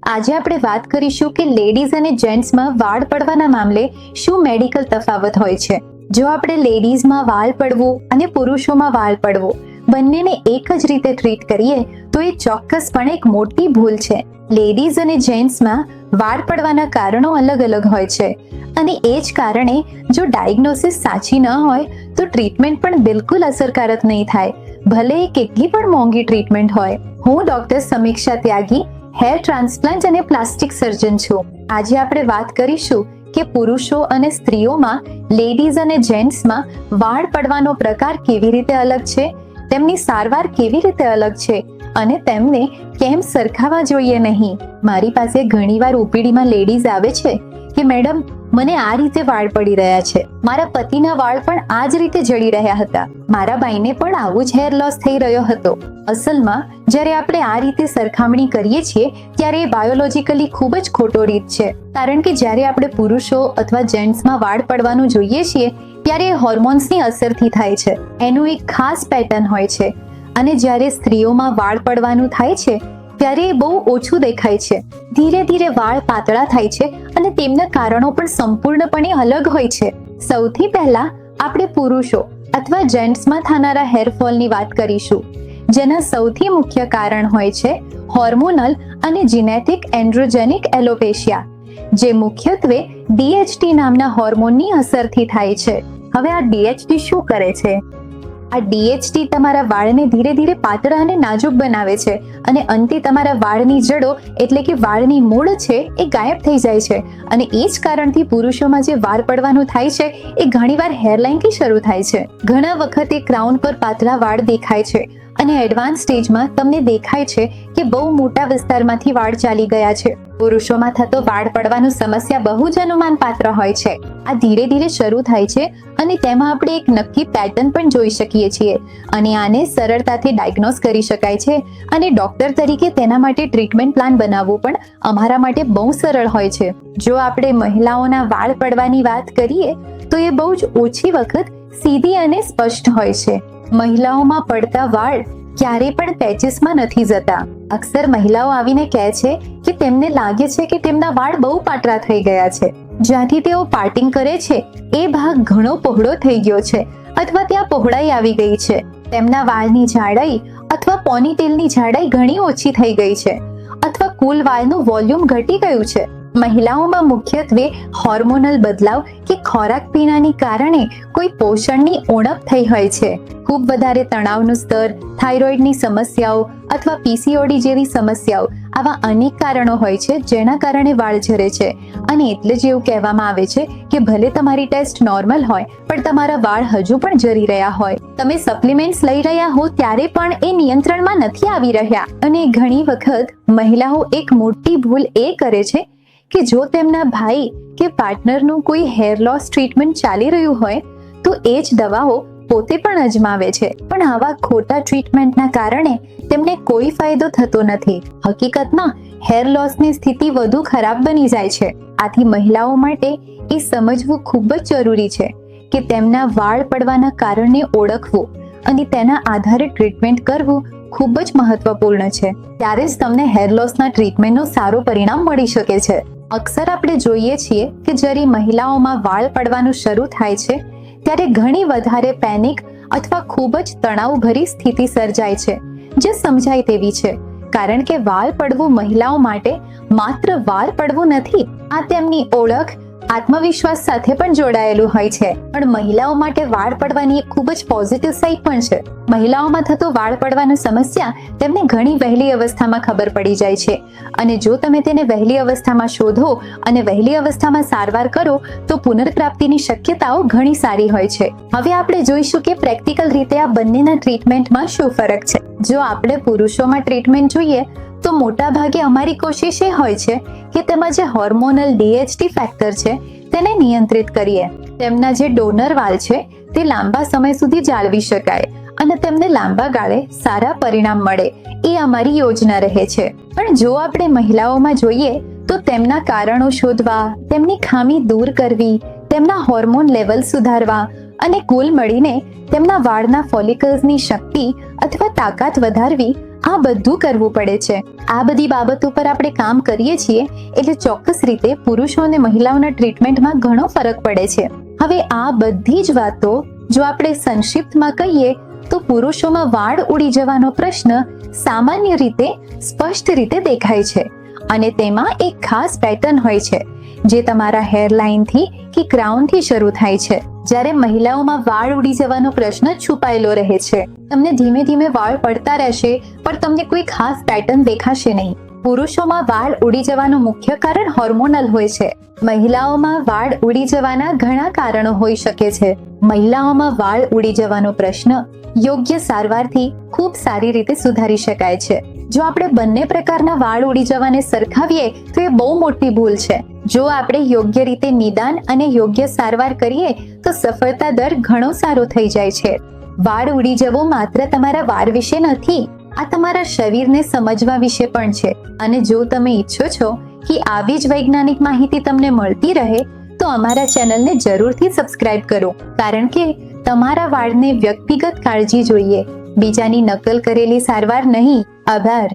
આજે આપણે વાત કરીશું કે લેડીઝ અને જેન્ટ્સમાં વાળ પડવાના મામલે શું મેડિકલ તફાવત હોય છે. જો આપણે લેડીઝમાં વાળ પડવું અને પુરુષોમાં વાળ પડવું બંનેને એક જ રીતે ટ્રીટ કરીએ તો એ ચોક્કસપણે એક મોટી ભૂલ છે. લેડીઝ અને જેન્ટ્સમાં વાળ પડવાના કારણો અલગ અલગ હોય છે અને એ જ કારણે જો ડાયગ્નોસિસ સાચી ન હોય તો ટ્રીટમેન્ટ પણ બિલકુલ અસરકારક નહીં થાય, ભલે એ કેટલી પણ મોંઘી ટ્રીટમેન્ટ હોય. હું ડોક્ટર સમીક્ષા ત્યાગી, હેર ટ્રાન્સપ્લાન્ટ અને પ્લાસ્ટિક સર્જન છું. આજે આપણે વાત કરીશું કે પુરુષો અને સ્ત્રીઓમાં, લેડીઝ અને જેન્ટ્સમાં વાળ પડવાનો પ્રકાર કેવી રીતે અલગ છે, તેમની સારવાર કેવી રીતે અલગ છે અને તેમને કેમ સરખાવવા જોઈએ નહીં. મારી પાસે ઘણીવાર ઓપીડીમાં લેડીઝ આવે છે કે મેડમ, મને આ રીતે વાળ પડી રહ્યા છે, મારા પતિના વાળ પણ આ જ રીતે જડી રહ્યા હતા, મારા ભાઈને પણ આવું જ હેર લોસ થઈ રહ્યો હતો. અસલમાં જ્યારે આપણે આ રીતે સરખામણી કરીએ છીએ ત્યારે એ બાયોલોજીકલી ખૂબ જ ખોટો રીત છે. કારણ કે જ્યારે આપણે પુરુષો અથવા જેન્ટ્સમાં વાળ પડવાનું જોઈએ છીએ ત્યારે એ હોર્મોન્સની અસરથી થાય છે, એનું એક ખાસ પેટર્ન હોય છે. અને જ્યારે સ્ત્રીઓમાં વાળ પડવાનું થાય છે ત્યારે એ બહુ ઓછું દેખાય છે, ધીરે ધીરે વાળ પાતળા થાય છે અને તેમના કારણો પણ સંપૂર્ણપણે અલગ હોય છે. સૌથી પહેલા આપણે પુરુષો અથવા જેન્ટ્સમાં થનારા હેરફોલની વાત કરીશું, જેના સૌથી મુખ્ય કારણ હોય છે હોર્મોનલ અને જીનેટિક એન્ડ્રોજેનિક એલોપેશિયા, જે મુખ્યત્વે DHT નામના હોર્મોનની અસરથી થાય છે. હવે આ DHT શું કરે છે? આ DHT તમારા વાળને ધીરે ધીરે પાતળા અને નાજુક બનાવે છે અને અંતે તમારા વાળની જડો એટલે કે વાળની મૂળ છે એ ગાયબ થઈ જાય છે. અને એ જ કારણથી પુરુષોમાં જે વાળ પડવાનું થાય છે એ ઘણીવાર હેરલાઇનથી શરૂ થાય છે. ઘણા વખતે ક્રાઉન પર પાતળા વાળ દેખાય છે અને એડવાન્સ સ્ટેજમાં તમને દેખાય છે કે બહુ મોટા વિસ્તારમાંથી વાળ ચાલી ગયા છે. પુરુષોમાં થતો વાળ પડવાનું સમસ્યા બહુ જ અનુમાન પાત્ર હોય છે. આ ધીરે ધીરે શરૂ થાય છે અને તેમાં આપણે એક નક્કી પેટર્ન પણ જોઈ શકીએ છીએ અને આને સરળતાથી ડાયગ્નોઝ કરી શકાય છે અને ડોક્ટર તરીકે તેના માટે ટ્રીટમેન્ટ પ્લાન બનાવવું પણ અમારા માટે બહુ સરળ હોય છે. જો આપણે મહિલાઓના વાળ પડવાની વાત કરીએ તો એ બહુ જ ઓછી વખત સીધી અને સ્પષ્ટ હોય છે. મહિલાઓમાં પડતા વાળ ક્યારે પણ પેચીસમાં નથી જતા. અક્સર મહિલાઓ આવીને કહે છે કે તેમને લાગે છે કે તેમના વાળ બહુ પાતળા થઈ ગયા છે. જ્યાંથી તેઓ પાર્ટિંગ કરે છે એ ભાગ ઘણો પહોળો થઈ ગયો છે અથવા ત્યાં પહોળાઈ આવી ગઈ છે. તેમના વાળની જાડાઈ અથવા પોનીટેલની જાડાઈ ઘણી ઓછી થઈ ગઈ છે અથવા કુલ વાળનું વોલ્યુમ ઘટી ગયું છે. મહિલાઓમાં મુખ્યત્વે હોર્મોનલ બદલાવ કે ખોરાક પીણાની કારણે કોઈ પોષણની ઉણપ થઈ હોય છે. ખૂબ વધારે તણાવનું સ્તર, થાઇરોઇડની સમસ્યાઓ અથવા PCOD જેવી સમસ્યાઓ, આવા અનેક કારણો હોય છે જેના કારણે વાળ ઝરે છે. અને એટલે જ એવું કહેવામાં આવે છે કે ભલે તમારી ટેસ્ટ નોર્મલ હોય પણ તમારા વાળ હજુ પણ ઝરી રહ્યા હોય, તમે સપ્લિમેન્ટ્સ લઈ રહ્યા હો ત્યારે પણ એ નિયંત્રણમાં નથી આવી રહ્યા. અને ઘણી વખત મહિલાઓ એક મોટી ભૂલ એ કરે છે કે જો તેમના ભાઈ કે પાર્ટનરનું કોઈ હેર લોસ ટ્રીટમેન્ટ ચાલી રહ્યું હોય તો એ જ દવાઓ પોતે પણ અજમાવે છે, પણ આવા ખોટા ટ્રીટમેન્ટના કારણે તેમને કોઈ ફાયદો થતો નથી. હકીકતમાં હેર લોસની સ્થિતિ વધુ ખરાબ બની જાય છે. આથી મહિલાઓ માટે એ સમજવું ખૂબ જ જરૂરી છે કે તેમના વાળ પડવાના કારણને ઓળખવું અને તેના આધારે ટ્રીટમેન્ટ કરવું ખૂબ જ મહત્વપૂર્ણ છે. ત્યારે જ તમને હેર લોસના ટ્રીટમેન્ટનું સારું પરિણામ મળી શકે છે. અક્સર આપણે જોઈએ છીએ કે જ્યારે મહિલાઓમાં વાળ પડવાનું શરૂ થાય છે ત્યારે ઘણી વધારે પેનિક અથવા ખૂબ જ તણાવભરી સ્થિતિ સર્જાય છે, જે સમજાય તેવી છે. કારણ કે વાળ પડવું મહિલાઓ માટે માત્ર વાળ પડવું નથી, આ તેમની ઓળખ, આત્મવિશ્વાસ સાથે પણ જોડાયેલું હોય છે. પણ મહિલાઓ માટે વાળ પડવાની એક ખૂબ જ પોઝિટિવ સાઈડ પણ છે. મહિલાઓમાં થતો વાળ પડવાની સમસ્યા તેમને ઘણી વહેલી અવસ્થામાં ખબર પડી જાય છે અને જો તમે તેને વહેલી અવસ્થામાં શોધો અને વહેલી અવસ્થામાં સારવાર કરો તો પુનર્પ્રાપ્તિની શક્યતાઓ ઘણી સારી હોય છે. હવે આપણે જોઈશું કે પ્રેક્ટિકલ રીતે આ બંનેના ટ્રીટમેન્ટમાં શું ફરક છે. જો આપણે પુરુષોમાં ટ્રીટમેન્ટ જોઈએ તો મોટા ભાગે અમારી કોશિશ એ હોય છે કે તેમાં જે હોર્મોનલ DHT ફેક્ટર છે તેને નિયંત્રિત કરીએ. તેમના જે ડોનર વાળ છે તે લાંબા સમય સુધી જાળવી શકાય અને તેમને લાંબા ગાળે સારા પરિણામ મળે, એ અમારી યોજના રહે છે. પણ જો આપણે મહિલાઓમાં જોઈએ તો તેમના કારણો શોધવા, તેમની ખામી દૂર કરવી, તેમના હોર્મોન લેવલ સુધારવા અને કુલ મળીને તેમના વાળના ફોલિકલ્સની શક્તિ અથવા તાકાત વધારવી, આ બધું કરવું પડે છે. આ બધી બાબતો પર આપણે કામ કરીએ છીએ એટલે ચોક્કસ રીતે પુરુષો અને મહિલાઓના ટ્રીટમેન્ટમાં ઘણો ફરક પડે છે. હવે આ બધી જ વાતો જો આપણે સંક્ષિપ્તમાં કહીએ તો પુરુષોમાં વાળ ઉડી જવાનો પ્રશ્ન સામાન્ય રીતે સ્પષ્ટ રીતે દેખાય છે અને તેમાં એક ખાસ પેટર્ન હોય છે જે તમારા હેરલાઇનથી કે ક્રાઉનથી શરૂ થાય છે. જ્યારે મહિલાઓમાં વાળ ઉડી જવાનો પ્રશ્ન છુપાયેલો રહે છે. તમને ધીમે ધીમે વાળ પડતા રહેશે પણ તમને કોઈ ખાસ પેટર્ન દેખાશે નહીં. પુરુષોમાં વાળ ઉડી જવાનું મુખ્ય કારણ હોર્મોનલ હોય છે. મહિલાઓમાં વાળ ઉડી જવાના ઘણા કારણો હોઈ શકે છે. મહિલાઓમાં વાળ ઉડી જવાનો પ્રશ્ન યોગ્ય સારવારથી ખૂબ સારી રીતે સુધારી શકાય છે. જો આપણે બંને પ્રકારના વાળ ઉડી જવાને સરખાવીએ તો એ બહુ મોટી ભૂલ છે. જો આપણે યોગ્ય રીતે નિદાન અને યોગ્ય સારવાર કરીએ તો સફળતા દર ઘણો સારો થઈ જાય છે. વાળ ઉડી જવો માત્ર તમારા વાળ વિશે નથી, આ તમારા શરીરને સમજવા વિશે પણ છે. અને જો તમે ઈચ્છો છો કે આવી જ વૈજ્ઞાનિક માહિતી તમને મળતી રહે તો અમારા ચેનલને જરૂરથી સબસ્ક્રાઇબ કરો, કારણ કે તમારા વાળને વ્યક્તિગત કાળજી જોઈએ, બીજાની નકલ કરેલી સારવાર નહીં. આભાર.